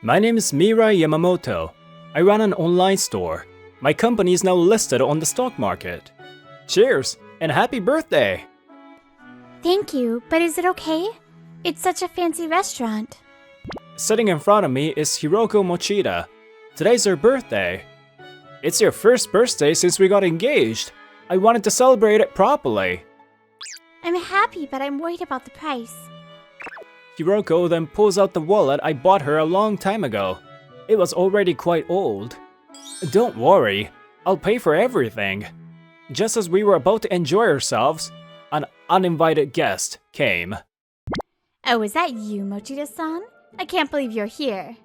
My name is Mirai Yamamoto. I run an online store. My company is now listed on the stock market. Cheers and happy birthday! Thank you, but is it okay? It's such a fancy restaurant. Sitting in front of me is Hiroko Mochida. Today's her birthday. It's your first birthday since we got engaged. I wanted to celebrate it properly. I'm happy, but I'm worried about the price. Hiroko then pulls out the wallet I bought her a long time ago. It was already quite old. Don't worry, I'll pay for everything. Just as we were about to enjoy ourselves, an uninvited guest came. Oh, is that you, Mochida-san? I can't believe you're here.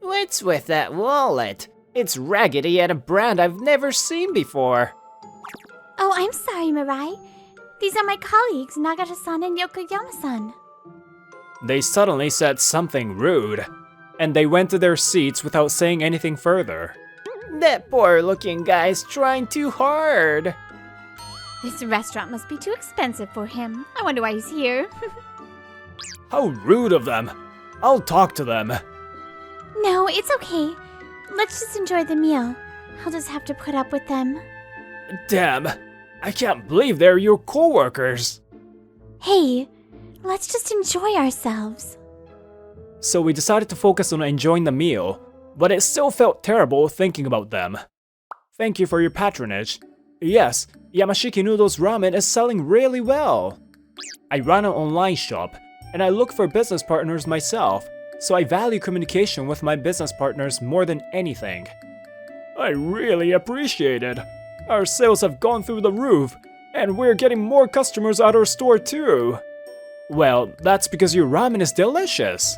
What's with that wallet? It's raggedy and a brand I've never seen before. Oh, I'm sorry, Mirai. These are my colleagues, Nagata-san and Yokoyama-san. They suddenly said something rude, and they went to their seats without saying anything further. That poor-looking guy's trying too hard. This restaurant must be too expensive for him. I wonder why he's here. How rude of them! I'll talk to them. No, it's okay. Let's just enjoy the meal. I'll just have to put up with them. Damn, I can't believe they're your co-workers. Hey, let's just enjoy ourselves. So we decided to focus on enjoying the meal, but it still felt terrible thinking about them. Thank you for your patronage. Yes, Yamashiki Noodles Ramen is selling really well. I run an online shop, and I look for business partners myself, so I value communication with my business partners more than anything. I really appreciate it. Our sales have gone through the roof, and we're getting more customers at our store too. Well, that's because your ramen is delicious.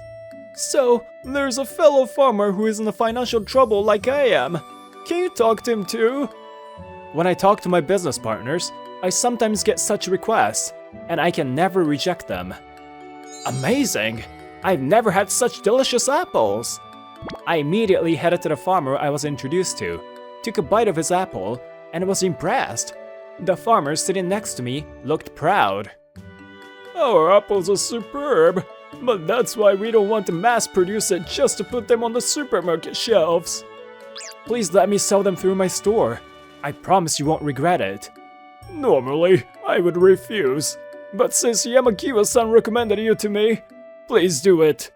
So, there's a fellow farmer who is in financial trouble like I am. Can you talk to him too? When I talk to my business partners, I sometimes get such requests, and I can never reject them. Amazing! I've never had such delicious apples! I immediately headed to the farmer I was introduced to, took a bite of his apple, and was impressed. The farmer sitting next to me looked proud. Our apples are superb, but that's why we don't want to mass produce it just to put them on the supermarket shelves. Please let me sell them through my store. I promise you won't regret it. Normally, I would refuse, but since Yamakiwa-san recommended you to me, please do it.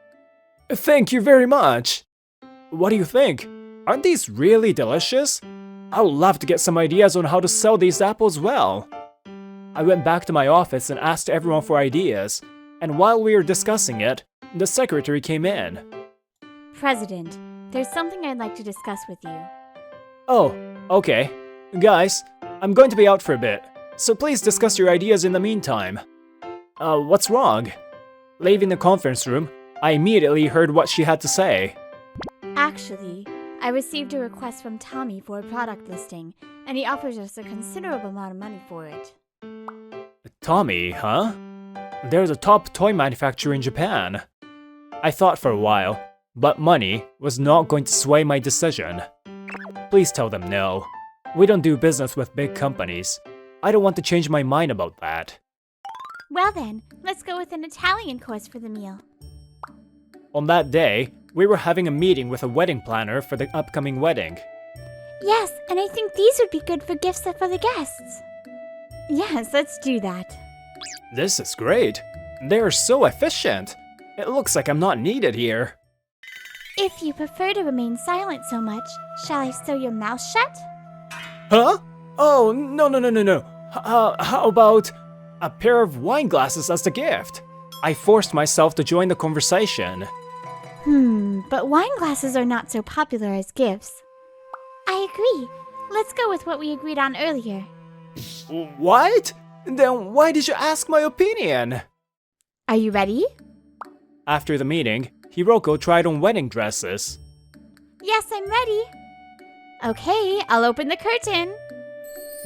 Thank you very much. What do you think? Aren't these really delicious? I would love to get some ideas on how to sell these apples well. I went back to my office and asked everyone for ideas, and while we were discussing it, the secretary came in. President, there's something I'd like to discuss with you. Oh, okay. Guys, I'm going to be out for a bit, so please discuss your ideas in the meantime. What's wrong? Leaving the conference room, I immediately heard what she had to say. Actually, I received a request from Tommy for a product listing, and he offers us a considerable amount of money for it. Tommy, huh? They're the top toy manufacturer in Japan. I thought for a while, but money was not going to sway my decision. Please tell them no. We don't do business with big companies. I don't want to change my mind about that. Well then, let's go with an Italian course for the meal. On that day, we were having a meeting with a wedding planner for the upcoming wedding. Yes, and I think these would be good for gifts for the guests. Yes, let's do that. This is great. They're so efficient. It looks like I'm not needed here. If you prefer to remain silent so much, shall I sew your mouth shut? Huh? Oh, no. How about a pair of wine glasses as the gift? I forced myself to join the conversation. But wine glasses are not so popular as gifts. I agree. Let's go with what we agreed on earlier. What? Then why did you ask my opinion? Are you ready? After the meeting, Hiroko tried on wedding dresses. Yes, I'm ready. Okay, I'll open the curtain.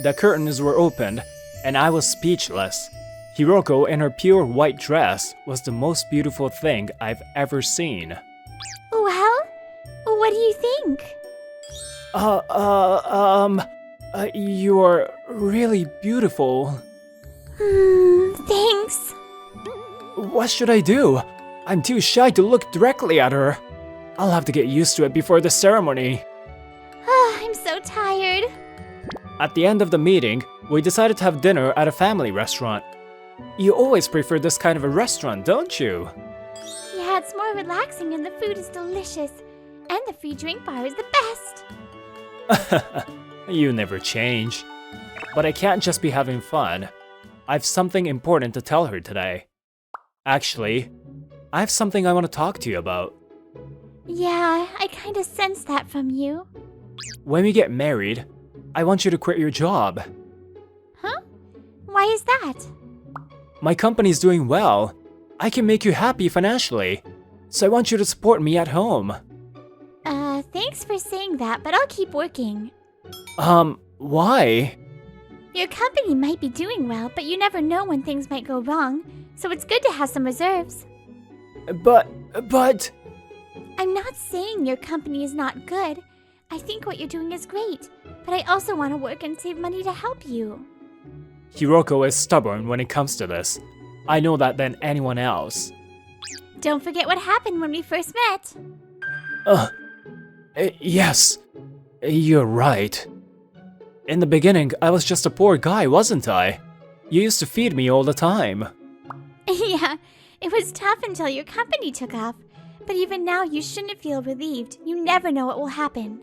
The curtains were opened, and I was speechless. Hiroko in her pure white dress was the most beautiful thing I've ever seen. Well, what do you think? You're really beautiful. Thanks. What should I do? I'm too shy to look directly at her. I'll have to get used to it before the ceremony. I'm so tired. At the end of the meeting, we decided to have dinner at a family restaurant. You always prefer this kind of a restaurant, don't you? Yeah, it's more relaxing and the food is delicious. And the free drink bar is the best. You never change. But I can't just be having fun. I've something important to tell her today. Actually, I have something I want to talk to you about. Yeah, I kinda sense that from you. When we get married, I want you to quit your job. Huh? Why is that? My company's doing well. I can make you happy financially. So I want you to support me at home. Thanks for saying that, but I'll keep working. Why? Your company might be doing well, but you never know when things might go wrong, so it's good to have some reserves. But... I'm not saying your company is not good. I think what you're doing is great, but I also want to work and save money to help you. Hiroko is stubborn when it comes to this. I know that than anyone else. Don't forget what happened when we first met. Yes. You're right. In the beginning, I was just a poor guy, wasn't I? You used to feed me all the time. Yeah, it was tough until your company took off. But even now, you shouldn't feel relieved. You never know what will happen.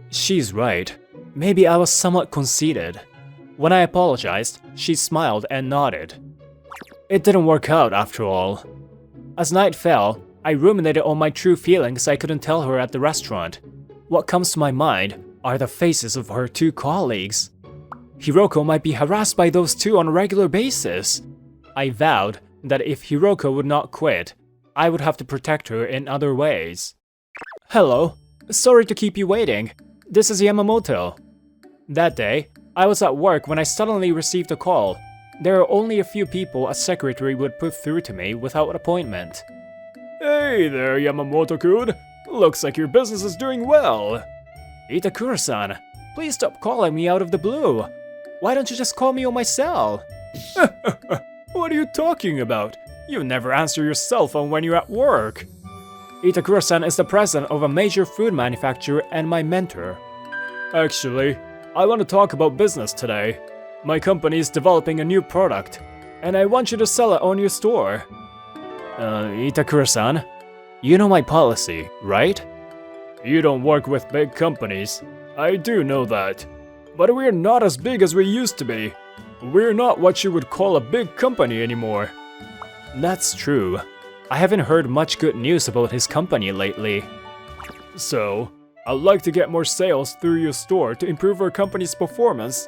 She's right. Maybe I was somewhat conceited. When I apologized, she smiled and nodded. It didn't work out after all. As night fell, I ruminated on my true feelings I couldn't tell her at the restaurant. What comes to my mind are the faces of her two colleagues. Hiroko might be harassed by those two on a regular basis. I vowed that if Hiroko would not quit, I would have to protect her in other ways. Hello, sorry to keep you waiting. This is Yamamoto. That day, I was at work when I suddenly received a call. There are only a few people a secretary would put through to me without an appointment. Hey there, Yamamoto-kun. Looks like your business is doing well. Itakura-san, please stop calling me out of the blue. Why don't you just call me on my cell? What are you talking about? You never answer your cell phone when you're at work. Itakura-san is the president of a major food manufacturer and my mentor. Actually, I want to talk about business today. My company is developing a new product, and I want you to sell it on your store. Itakura-san, you know my policy, right? You don't work with big companies. I do know that. But we're not as big as we used to be. We're not what you would call a big company anymore. That's true. I haven't heard much good news about his company lately. So, I'd like to get more sales through your store to improve our company's performance.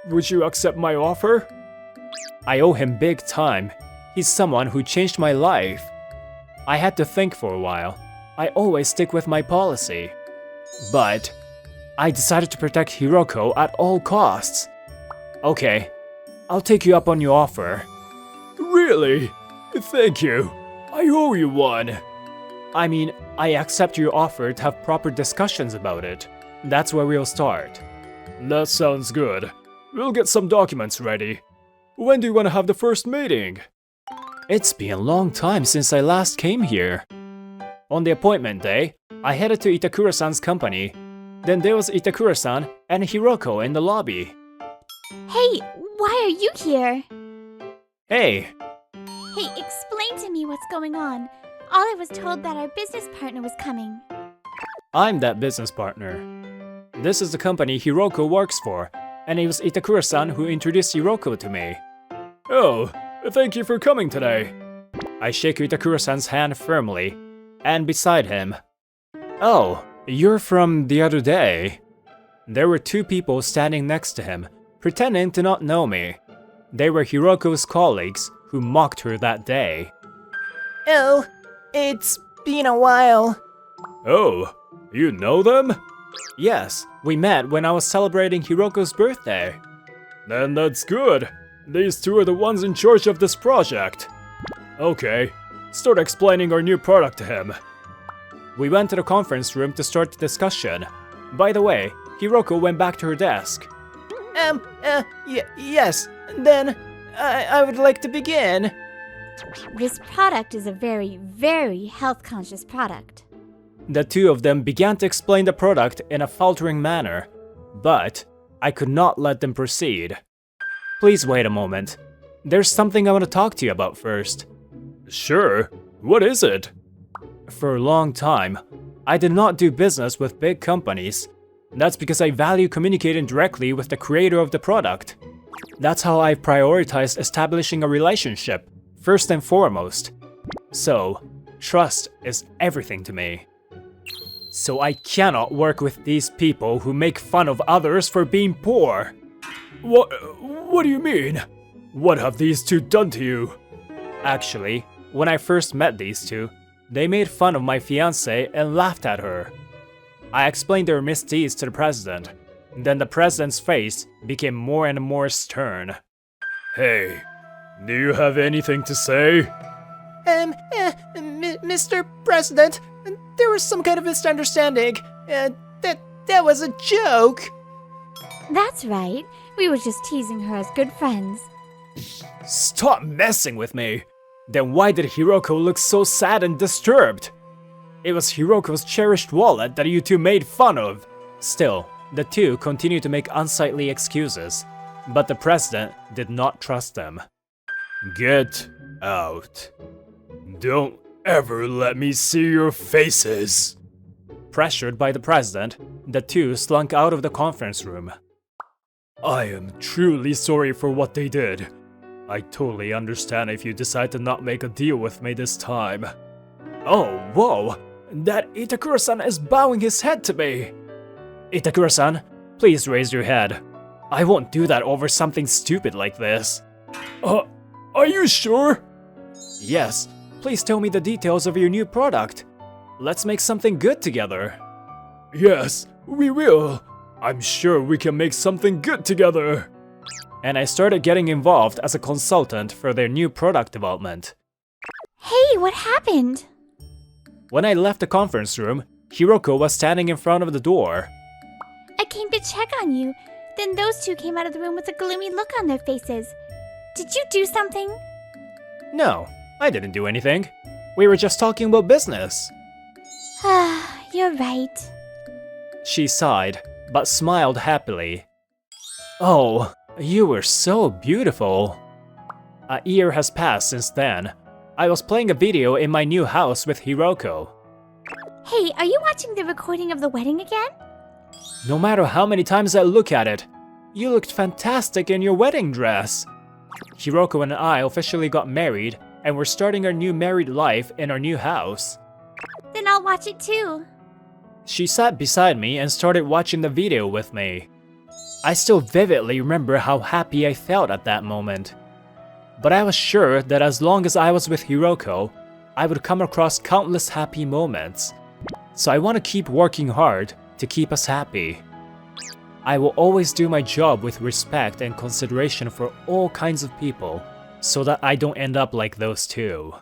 Would you accept my offer? I owe him big time. He's someone who changed my life. I had to think for a while. I always stick with my policy. But I decided to protect Hiroko at all costs. Okay, I'll take you up on your offer. Really? Thank you. I owe you one. I mean, I accept your offer to have proper discussions about it. That's where we'll start. That sounds good. We'll get some documents ready. When do you want to have the first meeting? It's been a long time since I last came here. On the appointment day, I headed to Itakura-san's company. Then there was Itakura-san and Hiroko in the lobby. Hey, why are you here? Hey, Hey, explain to me what's going on. All I was told that our business partner was coming. I'm that business partner. This is the company Hiroko works for, and it was Itakura-san who introduced Hiroko to me. Oh, thank you for coming today. I shake Itakura-san's hand firmly, and beside him. Oh, you're from the other day. There were two people standing next to him, pretending to not know me. They were Hiroko's colleagues who mocked her that day. Oh, it's been a while. Oh, you know them? Yes, we met when I was celebrating Hiroko's birthday. Then that's good. These two are the ones in charge of this project. Okay, start explaining our new product to him. We went to the conference room to start the discussion. By the way, Hiroko went back to her desk. Yes, then I would like to begin. This product is a very, very health-conscious product. The two of them began to explain the product in a faltering manner, but I could not let them proceed. Please wait a moment. There's something I want to talk to you about first. Sure, what is it? For a long time, I did not do business with big companies. That's because I value communicating directly with the creator of the product. That's how I've prioritized establishing a relationship, first and foremost. So, trust is everything to me. So I cannot work with these people who make fun of others for being poor. What do you mean? What have these two done to you? Actually, when I first met these two, they made fun of my fiancée and laughed at her. I explained their misdeeds to the president. Then the president's face became more and more stern. Hey, do you have anything to say? Mr. President, there was some kind of misunderstanding. That was a joke. That's right. We were just teasing her as good friends. Stop messing with me! Then why did Hiroko look so sad and disturbed? It was Hiroko's cherished wallet that you two made fun of. Still, the two continued to make unsightly excuses, but the president did not trust them. Get out. Don't ever let me see your faces. Pressured by the president, the two slunk out of the conference room. I am truly sorry for what they did. I totally understand if you decide to not make a deal with me this time. Oh, whoa! That Itakura-san is bowing his head to me! Itakura-san, please raise your head. I won't do that over something stupid like this. Are you sure? Yes, please tell me the details of your new product. Let's make something good together. Yes, we will. I'm sure we can make something good together. And I started getting involved as a consultant for their new product development. Hey, what happened? When I left the conference room, Hiroko was standing in front of the door. I came to check on you. Then those two came out of the room with a gloomy look on their faces. Did you do something? No, I didn't do anything. We were just talking about business. Ah, you're right. She sighed, but smiled happily. Oh, you were so beautiful. A year has passed since then. I was playing a video in my new house with Hiroko. Hey, are you watching the recording of the wedding again? No matter how many times I look at it, you looked fantastic in your wedding dress. Hiroko and I officially got married, and we're starting our new married life in our new house. Then I'll watch it too. She sat beside me and started watching the video with me. I still vividly remember how happy I felt at that moment. But I was sure that as long as I was with Hiroko, I would come across countless happy moments. So I want to keep working hard to keep us happy. I will always do my job with respect and consideration for all kinds of people, so that I don't end up like those two.